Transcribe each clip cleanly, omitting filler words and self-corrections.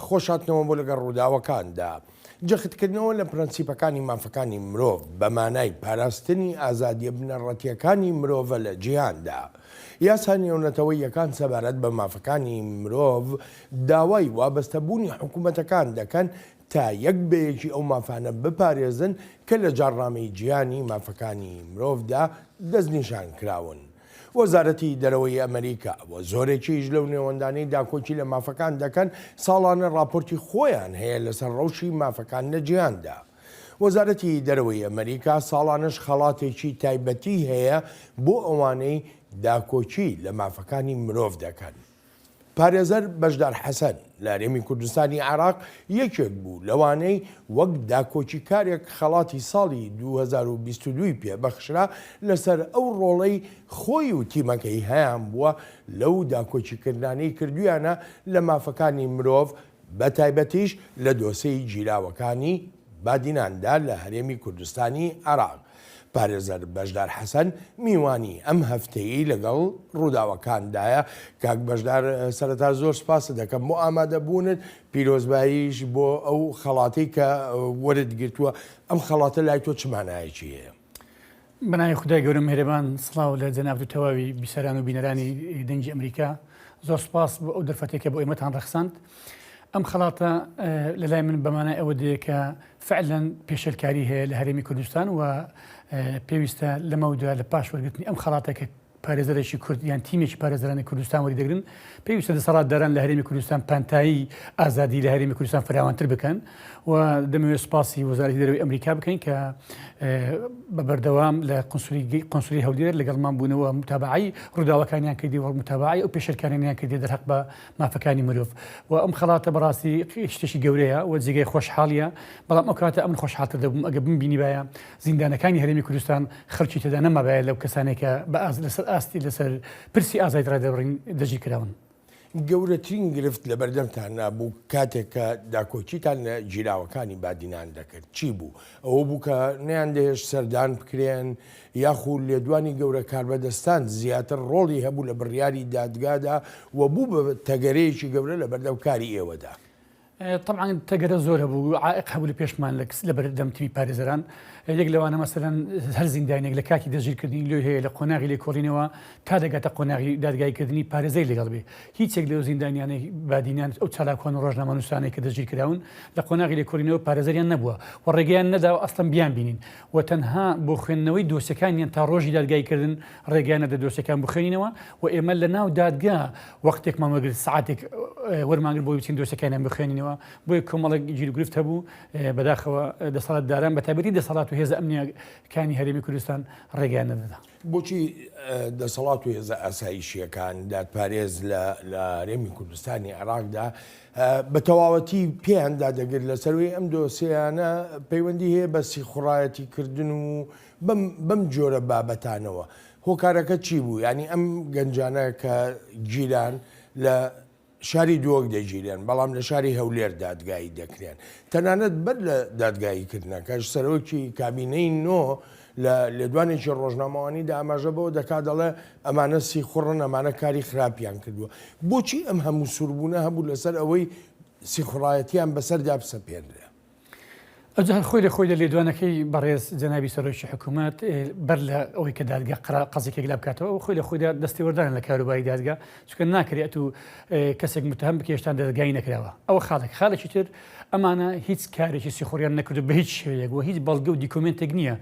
خۆشاتنەوە بۆ لەگەڵ ڕووداوەکاندا جەختکردنەوە لە پرەنسیپەکانی مافەکانی مرۆڤ بە مانای پاراستنی ئازادیە بنەڕەتیەکانی مرۆڤە لە جیهاندا. یاسا نێونەتەوەی یەکان سەبارەت بە مافەکانی مرۆڤ داوای وابەستەبوونی حکوومەتەکان دەکەن تا یەک بەیەکی ئەو مافانە بپارێزن کە لە جاڕامەی جیهانی مافەکانی مرۆڤدا دەستنیشان کراون. وەزارەتی دەرەوەی ئەمریکا وە زۆرێکیش لەو نێوەندانەی داکۆچی لە مافەکان دەکەن ساڵانە راپۆرتی خۆیان هەیە لەسەر ڕەوشی مافەکان لە جیهاندا. وەزارەتی دەرەوەی ئەمریکا ساڵانش خەڵاتێکی تایبەتی هەیە بۆ ئەوانەی داکۆچی لە مافەکانی مرۆڤ دەکەن. پارێزەر بەشدار حەسەن لە هەرێمی کوردستانی عێراق یەکێک بوو لەوانەی وەک داکۆچی کارێک خەڵاتی ساڵی 2022 پێبەخشرا لەسەر ئەو ڕۆڵەی خۆی و تیمەکەی هەیان بووە لەو داکۆچیکردانەی کردویانە لە مافەکانی مرۆڤ بە تایبەتیش لە دۆسەی گیراوەکانی بادیناندا لە هەرێمی کوردستانی عێراق. پارێزەر بەشدار حەسەن میوانی ئەم هەفتەیە لەگەڵ ڕووداوەکاندایە. کاک بەشدار سەرەتا زۆر سپاس دەکەم بۆ ئامادەبوونت پیرۆزباییش بۆ ئەو خەڵاتی کە وەرت گرتووە. ئەم خەڵاتە لای تۆ چمانایەکی هەیە؟ بەناوی خودای گەورە میهرەبان، سڵاو لە جەناب و تەواوی بیسەران و بینەرانی دەنگی ئەمریکا. زۆر سپاس بۆ ئەو دەرفەتێکە بۆ ئێمەتان ڕەخساند. ئەم خەڵاتە لەلای من بەمانای ئەوە دەیە کە فعلەن پێشەلکاری هەیە لە هەرێمی کوردستان و پێویستە لەمەودا لە پاش وەرگرتنی ئەم خەڵاتێکە پارێزەرێکی کورد یان تیمێکی پارێزەرانی کوردستان وەریدەگرن پێویستە دەسەڵاتداران لە هەرێمی کوردستان پانتایی ئازادی لە هەرێمی کوردستان فراوانتر بکەن و دەمەوێت سپاسی وەزارەتی دەرەوەی ئەمریکا بکەین کە بە بەردەوام لە قونسولی هەولێر لەگەڵمان بوونەوە متابعی ڕووداوەکانیان کردی و متابعی ئەو پێشەرکانیان کردی دەرحەق بە مافەکانی مرۆڤ و ئەم خەڵاتە بەڕاستی شتێکی گەورەیە و جێگەی خۆشحاڵیە. بەڵام ئەو کاتە ئەمن خۆشحاڵتر دەبووم ئەگە بمبینی باە زیندانەکانی هەرێمی کوردستان خەڵکی تێدا نەمابایە لەو کەسانێکە بە لەسەر ئاستی لەسەر پرسی ئازادی ڕادەبڕین دەژی کراون. گەورەترین گرفت لە بەردەمتان نابوو کاتێک کە داکۆچیتان لە گیراوەکانی بادینان دەکرد چی بوو؟ ئەوە بوو کە نەیان دەهێشت سەردان بکرێن یاخود لێدوانی گەورە کاربەدەستان زیاتر ڕۆڵی هەبوو لە بڕیاری دادگادا و بوو بە تەگەرەیەکی گەورە لە بەردەمکاری ئێوەدا. طبعا تەگەرە زۆر هەبوو عائق هەبوو لە پێشمان لە بەردەمتیمی پارێزەران. یەک لەوانە مەسەلەن هەر زیندانێک لە کاکی دەژیرکردنی لێ هەیە لە قۆناغی لێکۆڵینەوە تا دەگاتە قۆناغی دادگایکردنی پارێزەی لەگەڵ بێ. هیچێک لەو زیندانیانەی بادینان ئەو چالاکۆن و ڕۆژنامەنووسانێک کە دەژیر کراون لە قۆناغی لێکۆڵینەوە پارێزەریان نەبووە و ڕێگەیان نەداوە ئەستەم بیان بینین و تەنها بۆ خوێندنەوەی دۆسیەکانیان تا ڕۆژی دادگایکردن ڕێگەیان نەدا دۆسیەکان بخوێنینەوە و ئێمە لە ناو دادگا وەختێکمان وەرگرت سعاتێک وەرمانگر بۆی بچین دۆسیەکانیان بخوێنینەوە. بۆیە کۆمەڵێک گیرگرفت هەبوو بەداخەوە دەسەڵاتداران بە تایبەتی دەسەڵات و هێزە ئەمنیەکانی هەرێمی کوردستان ڕێگەیان نەدەدا. بۆچی دەسەڵات و هێزە ئاسایشیەکان دادپارێز لە هەرێمی کوردستانی عێراقدا بە تەواوەتی پێیاندا دەگرت لەسەروەی ئەم دۆسیانە پەیوەندی هەیە بە سیخڕایەتی کردن و بەم جۆرە بابەتانەوە؟ هۆکارەکە چی بوو؟ ینی ئەم گەنجانە کە گیران لە شاری دۆک دەگیرێن بەڵام لە شاری هەولێر دادگایی دەکرێن تەنانەت بەر لە دادگاییکردنەکەش سەرۆکی کابینەی نۆ لە لێدوانێکی ڕۆژنامەوانیدا ئاماژە بەوە دەکات دەڵێ ئەمانە سیخوڕن ئەمانە کاری خراپیان کردووە. بۆچی ئەم هەموو سووربوونە هەبوو لەسەر ئەوەی سیخڕایەتیان بەسەردا بسەپێنرێ؟ ئەجار خۆی لە خۆی لە لێدوانەکەی بەڕێز جەنابی سەرۆکی حکوومەت بەر لە ئەوەی کە دادگا قەزێکێک لا بکاتەوە خۆی لە خۆیدا دەستێوەردانە لە کاروباری دادگا چونکە ناکرێت و کەسێک متهم بکێشتان دەرگای نەکراوە. ئەوە خاڵێکی تر ئەمانە هیچ کارێکی سیخۆریان نەکردو بە هیچ شێوەیەک و هیچ بەڵگە و دیکۆمنتێک نییە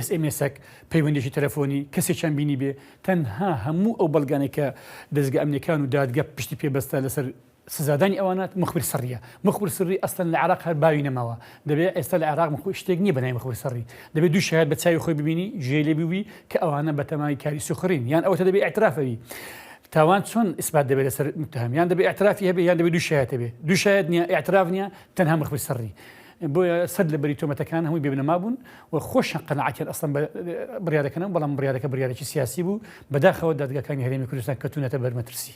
SMS-ێک پەیوەندیشی تەلەفۆنی کەسێکیان بینی بێ تەنها هەموو ئەو بەڵگانێک کە دەستگا ئەمنیەکان و دادگا پشتی پێبەستە لەسەر سزادانی ئەوانات مخبر سڕیە. مخبر سڕی ئەستن لە عێراق هەر باوی نەماوە دەبێت ئێستا لە عێراق شتێک نییە بەنای مخبر سڕی دەبێت دوو شایەت بە چاوی خۆی ببینی ژێ لێ بوی کە ئەوانە بەتەمای کاری سوخڕین یان ئەوەتە دەبێت ئاعترافەوی تاوان چۆن ئیسبات دەبێت لەسەر متهم یان دەبێت ئاعترافی هەبێ یان دەبێت دوو شایەت هەبێ دوو شایەت نییە ئاعتراف نییە تەنها مخبر سڕی. بۆیە سەد لە بەری تۆمەتەکان هەمووی بێبنەما بوون و خۆشیان قەنەعەتیان ئەسڵەن بڕیارەکەنەوە بەڵام بڕیارەکە بڕیارێکی سیاسی بوو بەداخەوە دادگاکانی هەرێمی کوردستان کەوتونەتە بەرمەترسی.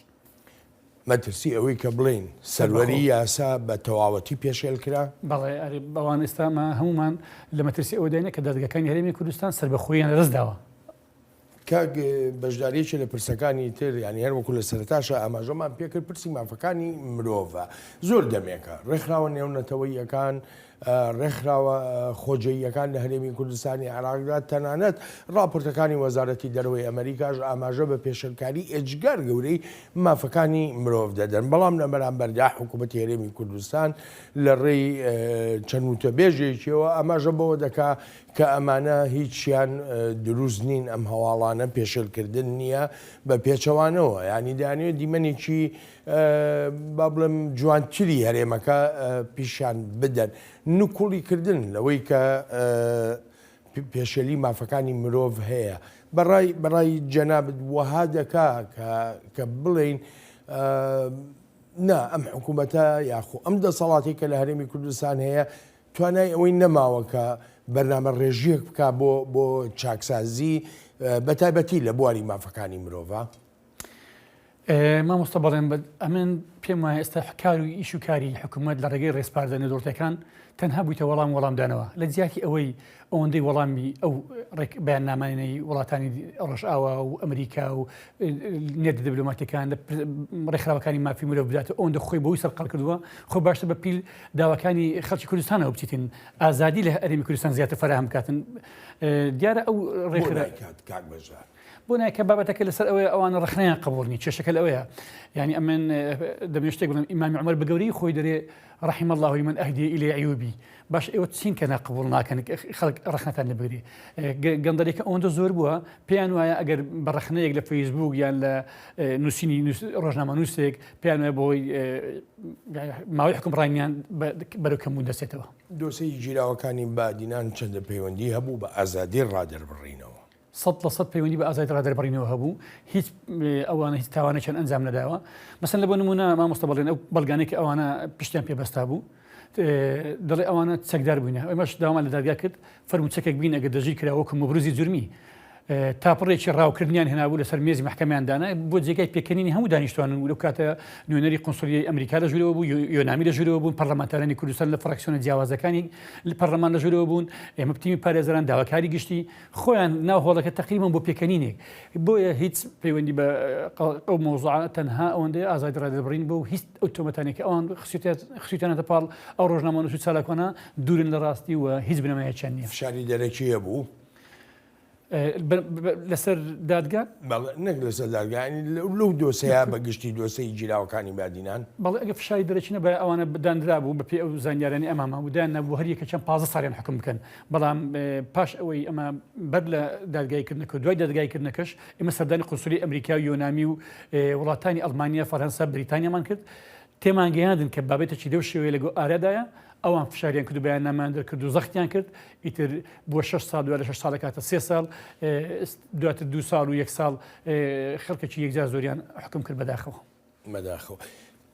مەترسی ئەوەی کە بڵین سەروەری یاسا بە تەواوەتی پێشێل کرا؟ بەڵێ بەوان ئێستامە هەمومان لە مەترسی ئەوە دێنە کە دادگاکانی هەرێمی کوردستان سەربەخۆییان ڕزداوە کاک بەشداریەکی لە پرسەکانی تر ینی هەر وەکو لە سەرتاشە ئاماژەمان پێکرد پرسی مافەکانی مرۆڤە زۆر دەمێکە ڕێکخراوە نێونەتەوەیەکان ڕێکخراوە خۆجەییەکان لە هەرێمی کوردستانی عێراقدا تەنانەت راپۆرتەکانی وەزارەتی دەرەوەی ئەمریکاش ئاماژە بە پێشنگاری ئێجگار گەورەی مافەکانی مرۆڤ دەدەن بەڵام لە بەرامبەردا حکوومەتی هەرێمی کوردستان لە ڕێی چەند وتەبێژێکیەوە ئاماژە بەوە دەکا کە ئەمانە هیچیان دروست نین ئەم هەواڵانە پێشلکردن نییە بە پێچەوانەوە ینی دانوێت دیمەنێکی با بڵێم جوانتری هەرێمەکە پیشان بدەن نوکوڵیکردن لەوەی کە پێشەلی مافەکانی مرۆڤ هەیە بەڕای جەنابەت وەها دەکا کە بڵێین نا ئەم حکوومەتە یاخۆ ئەم دەسەڵاتی کە لە هەرێمی کوردستان هەیە توانای ئەوەی نەماوە کە بەرنامە ڕێژیەک بکە بۆ چاکسازی بەتایبەتی لە بواری مافەکانی مرۆڤە. مامۆستا بەڵێن ئەمن پێم وایە ئێستا کار و ئیش و کاری حکوومەت لە ڕێگەی ڕێسپاردنە دۆڵتەکان تەنها بوویتە وەڵامدانەوە لە جیاتی ئەوەی ئەوەندەی وەڵامی ئەو بەیاننامانەی وڵاتانی ڕۆژئاوا و ئەمریکا و نێت دیبلۆماتیەکان لە ڕێکخراوەکانی مافی مرۆڤ بداتە ئەوەندە خۆی بەوەی سەرقەڵ کردووە خۆ باشتر بە پیل داواکانی خەڵکی کوردستانەوە بچیتن ئازادی لە هەرێمی کوردستان زیاتر فراهم بکاتن دیارە ئەو ڕێکخرا بۆ نایکە بابەتەکە لەسەر ئەوەیە ئەوانە ڕخنەیان قبوڵنی چێشەکە لەوەیە ینی ئەمن دەبێت شتێک بڵێم ئیمامی عومەر بە گەورەی خۆی دەرێ رحم الله من ئەهدی إلى عیوبی باش ئێوە چین کە ناقبوڵ ناکەن خەڵک ڕخنەتان لەبگری گەندەلێکە ئەوەندە زۆر بووە پێیان وایە ئەگەر بە ڕخنەیەک لە فەیسبوک یان لە نووسینی ڕۆژنامە نووسێک پێیان وایە بۆی ماوەی حکومڕانیان بەرەو کەمبوون دەچێتەوە. دۆسەی گیراوەکانی بادینان چەندە پەیوەندی هەبوو بە ئازادی ڕادەربڕینەوە 100% پەیوەندی بە ئازادی ڕادەربڕینەوە هەبوو هیچ ئەوانە هیچ تاوانێکیان ئەنجام نەداوە مەسەن لە بۆ نمونە مامۆستا بەڵێن ئەو بەڵگانێکی ئەوانە پشتیان پێبەستا بوو دەڵێ ئەوانە چەکدار بووینە ئەمەش داوامان لە دادگا کرد فەرموو چەکێک بین ئەگەر دەژی کراوەکو مەبروزی جورمی تاپڕێکی ڕاوکردنیان هێنابوو لەسەر مێزی محکەمەیاندانە بۆ جێگای پێکەنینی هەموو دانیشتوان و لەو کاتە نوێنەری قۆنسولیای ئەمریکا لە ژوورەوە بوو یۆنامی لە ژوورەوە بوون پەرلەمانتارانی کوردستان لە فراکسیۆنە جیاوازەکانی لە پەرلەمان لە ژوورەوە بوون ئێمە تیمی پارێزەران داواکاری گشتی خۆیان ناو هۆڵەکە تەقریباً بۆ پێکەنینێک بۆیە هیچ پەیوەندی بە ئەو مۆزوعە تەنها ئەوەندەیە ئازادی ڕادەربڕین بۆ هیچ ئۆتۆمەتانێکی ئەوان خسووتیانەتە پاڵ ئەو ڕۆژنامە نووس چالاکۆنا دوورن لە ڕاستی و هیچ بنەمایەکیان نییە. فشاری دەرەکیە بوو لەسەر دادگا نەک لەسەر دادگانی لەو دۆسەیە بەگشتی دۆسەی گیراوەکانی بادینان بەڵێ ئەگە فشاری دەرەچینە بە ئەوانە بدانرا بوو بە پێ ئەو زانیارانی ئەماما بودیان نەبوو هەریەکە چەند 15 ساڵیان حکم بکەن بەڵام پاش ئەوەی ئەمە بەر لە دادگایکردنەکە دوای دادگایکردنەکەش ئێمە سەردانی قۆنسولی ئەمریکا و یۆنامی و وڵاتانی ئەڵمانیا فەرەنسا بریتانیامان کرد تێمانگەیاندن کە بابێتێکی دەو شێوەیە لەگۆ ئارادایە ئەوان فشاریان کرد و بەیان نامان کرد و زەختیان کرد ئیتر بۆ 6 ساڵ دوای لە 6 ساڵە کاتە 3 ساڵ دواتر 2 ساڵ و 1 ساڵ خەڵکێکی یەکجار زۆریان حکم کرد بەداخەوە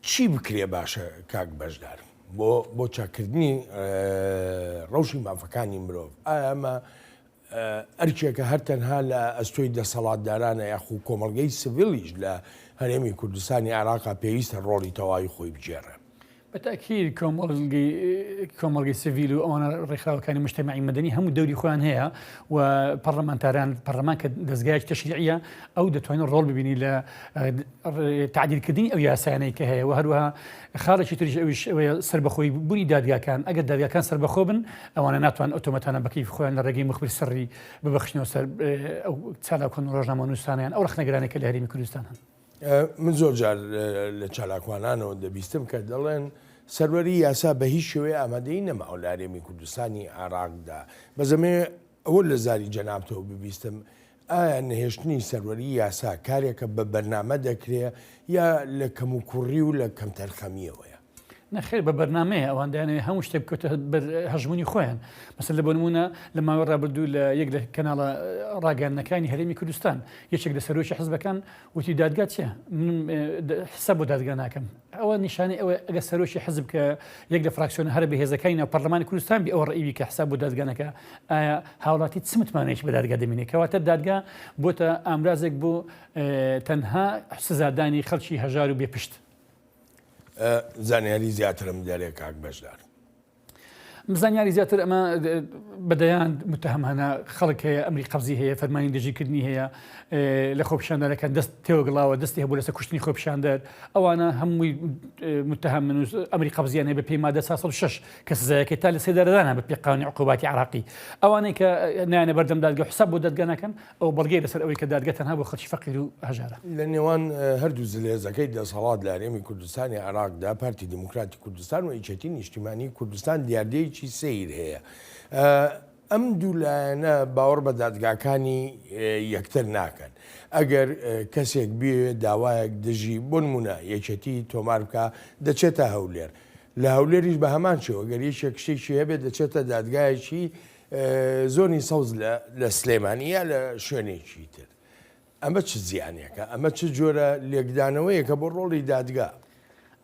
چی بکرێ باشە کاک بەشدار بۆ چاکردنی ڕەوشی مافەکانی مرۆڤ ئایا ئەمە ئەرکێکە هەر تەنها لە ئەستۆی دەسەڵاتدارانە یاخو کۆمەڵگەی سڤیلیش لە هەرێمی کوردستانی عێراقا پێویستە ڕۆڵی تەواوی خۆی بجێڕێ بەتاکید کۆمەڵگەی سڤیل و ئەوانە ڕێکخراوەکانی مجتەمەعی مەدەنی هەموو دەوری خۆیان هەیە و پەرلەمانتاران پەرلەمان کە دەستگایەکی تەشریعیە ئەو دەتوانێت ڕۆڵ ببینی لە تعدیلکردنی ئەو یاسایانەی کە هەیە و هەروەها خاڵێکی تریش ئەویش ئەوەیە سەربەخۆی بوونی دادگاکان ئەگەر دادگاکان سەربەخۆ بن ئەوانە ناتوان ئۆتۆمەتانە بەکەیف خۆیان لە ڕێگەی مخبری سەرری ببەخشنەوە سەر ئەو چالاکۆن ڕۆژنامە نووسانیان ئەو ڕخنەگرانێکە لە هەرێمی کوردستان هەن. من زۆر جار لە چالاکوانانەوە دەبیستم کە دەڵێن سەروەری یاسا بە هیچ شێوەیە ئامادەی نەماوە لە هەرێمی کوردستانی عێراقدا بەزەمێ ئەوە لە زاری جەنابتەوە ببیستم ئایا نەهێشتنی سەروەری یاسا کارێکە بە بەرنامە دەکرێت یا لە کەم و کوڕی و لە کەم تەرخەمیەوەیە نەخێر بە بەرنمەیە ئەوان دایانەوە هەموو شتێک بکەوتە هەژمونی خۆیان مەسەن لە بۆ نمونە لە ماوەی ڕابردوو لە یەک لە کەناڵە ڕاگەاندنەکانی هەرێمی کوردستان یەکێک لە سەرۆکی حزبەکان وتی دادگا چییە؟ من حساب بۆ دادگا ناکەم ئەوە نیشانەی ئەوە ئەگە سەرۆکی حزب کە یەک لە فراکسیۆنە هەرە بەهێزەکانی ناو پەرلەمانی کوردستان بێ ئەوە ڕئیوی کە حساب بۆ دادگانەکە ئایا هاوڵاتی چ متمانەیەکی بە دادگا دەمێنێت کەواتە دادگا بۆتە ئامرازێک بۆ تەنها سزادانی خەڵکی هەژار و بێپشت. زانیاری زیاترم دەرێ کاک بەشدار مزانیاری زیاتر ئەمە بەدەیان متهم هەنا خەڵک هەیە ئەمری قەبزی هەیە فەرمانی دژیکردنی هەیە لە خۆپیشاندانەکان دەست تێوەگڵاوە دەستی هەبوو لەسەر کوشتنی خۆپیشاندەر ئەوانە هەمووی متهم من ئەمری قەبزیان هەیە بە پێی مادە 6 کە سزایەکەی تا لە 3 دەرەدانە بە پێی قانونی عقوباتی عراقی ئەوانەی کە نایەنە بەردەم دادگا حساب بۆ دەدگا ناکەن ئەو بەڵگەی لەسەر ئەوەی کە دادگا تەنها بۆ خەڵکی فەقیر و هەژارە لە نێوان هەردوو زلێزەکەی دەسەڵات لە هەرێمی کوردستانی عراقدا پارتی دموکراتی کوردستان و یەکێتی نیشتیمانی کوردستان دیاردەیەکی سیر هەیە ئەم دوو لایەنە باوەڕ بە دادگاکانی یەکتر ناکەن ئەگەر کەسێک بێ داوایەک دژی بۆ نمونە یەکێتی تۆمار بکە دەچێتە هەولێر لە هەولێریش بە هەمان شێوە گەر یەکێک شتێکی هەبێت دەچێتە دادگایەکی زۆنی سەوز لە سلێمانیە لە شوێنێکی تر ئەمە چ زیانێکە ئەمە چ جۆرە لێکدانەوەیەکە بۆ ڕۆڵی دادگا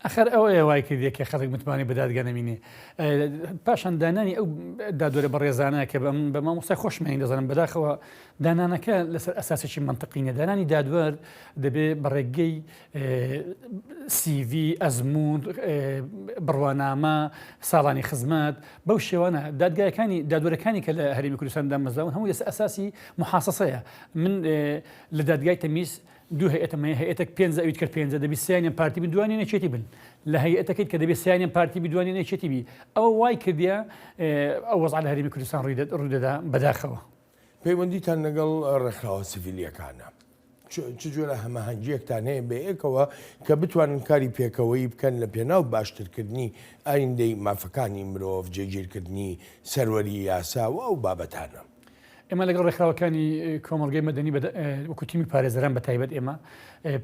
ئەخر ئەوەیە وای کردێکە خەڵک متمانی بە دادگا نەمینێ پاشان دانانی ئەو دادوەرە بە ڕێزانە کە بە مامۆسای خۆشمەین دەزانم بەداخەوە دانانەکە لەسەر ئەساسێکی منطقینە دانانی دادوەر دەبێت بە ڕێگەی CV ئەزمون بڕوانامە ساڵانی خزمەت بەو شێوانە دادوەرەکانی کە لە هەرێمی کوردستان دامەزراون هەموو لەسەر ئەساسی محاسەسەیە من لە دادگای تەمیز دوو هەیەتەمە هەیەتێک 5 ئەویت کرد 5 دەبی سیانیان پارتی بدوانی نەچێتی بن لە هەیەتەکەیت کە دەبێت سیانیان پارتی بدوانی نەچێتی بی ئەوە وای کردیە ئەو وەزع لە هەرێمی کوردستان ڕوودەدا بەداخەوە پەیوەندیتان لەگەڵ ڕێکخراوە سیڤیلیەکانە چ جۆرە هەماهەنگیەکتان هەیە بە یەکەوە کە بتوانن کاری پێکەوەی بکەن لە پێناو باشترکردنی ئایندەی مافەکانی مرۆڤ جێگیرکردنی سەروەری یاسا و ئەو بابەتانە ئێمە لەگەڵ ڕێکخراوەکانی کۆمەڵگەی مەدەنی وەکو تیمی پارێزەران بە تایبەت ئێمە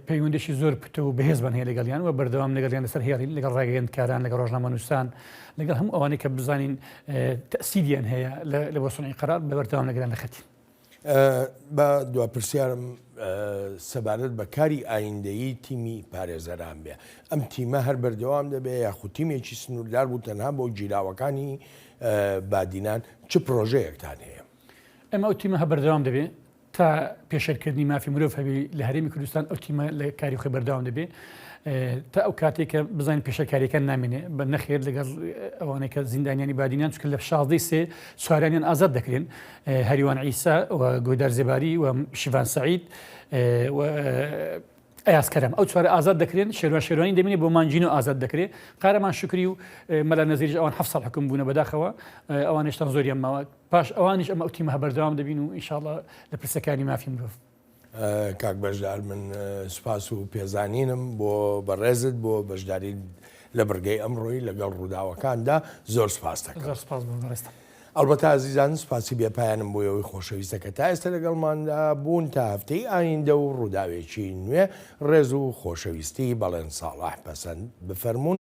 پەیوەندیشی زۆر پتە و بەهێزبان هەیە لەگەڵیان و بەردەوام لەگەڵیان لەسەر هێڵی لەگەڵ ڕاگەیەندکاران لەگەڵ ڕۆژنامەنووسان لەگەڵ هەموو ئەوانەی کە بزانین تەسیریان هەیە لە بۆ سنووری قەرار بە بەردەوام لەگەڵیان لەخەتی بە دوپرسیارم سەبارەت بە کاری ئایندەیی تیمی پارێزەران بێ ئەم تیمە هەر بەردەوام دەبێت یاخود تیمێکی سنووردار بوو تەنها بۆ گیراوەکانی بادینان چ پرۆژەیەکتان هەیە ئەمە ئەو تیمە بەردەوام دەبێت تا پێشەرکردنی مافی مرۆڤ هەبی لە هەرێمی کوردستان ئەو تیمە لە کاری خۆی بەردەوام دەبێت تا ئەو کاتێککە بزانین پێشەکاریەکان نامێنێ بە نەخێر لەگەڵ ئەوانەی کە زیندانیانی بادینیان چکە لە 16 سوارانیان ئازاد دەکرێن هەریوان عیسا و گۆدار زێباری و شیڤان سەعید ئەیاسکەرم ئەو چوارە ئازاد دەکرێن شێروانی دەمێنێ بۆ مانجین و ئازاد دەکرێت قارەمان شکری و مەلا نەزیریش ئەوان 7 ساڵ حکم بوونە بەداخەوە ئەوانشتان زۆریان ماوە پاش ئەوانش ئەمە ئەو تیمە بەردەوام دەبین و ئینشاڵڵا لە پرسەکانی مافی مرۆڤ کاک بەشدار من سوپاس و پێزانینم بۆ بەڕێزت بۆ بەشداری لە بەرگەی ئەمڕۆی لەگەڵ ڕووداوەکاندا زۆر سپاس دەکەم زۆر سپاس بۆ بەڕێستە ئەلبەتە ئازیزان سوپاسی بێپایانم بۆ ئەوەی خۆشەویستەکە تا ئێستا لەگەڵماندا بوون تا هەفتەی ئایندە و ڕووداوێکی نوێ ڕێز و خۆشەویستی بەڵێن ساڵح پەسەند بفەرمونون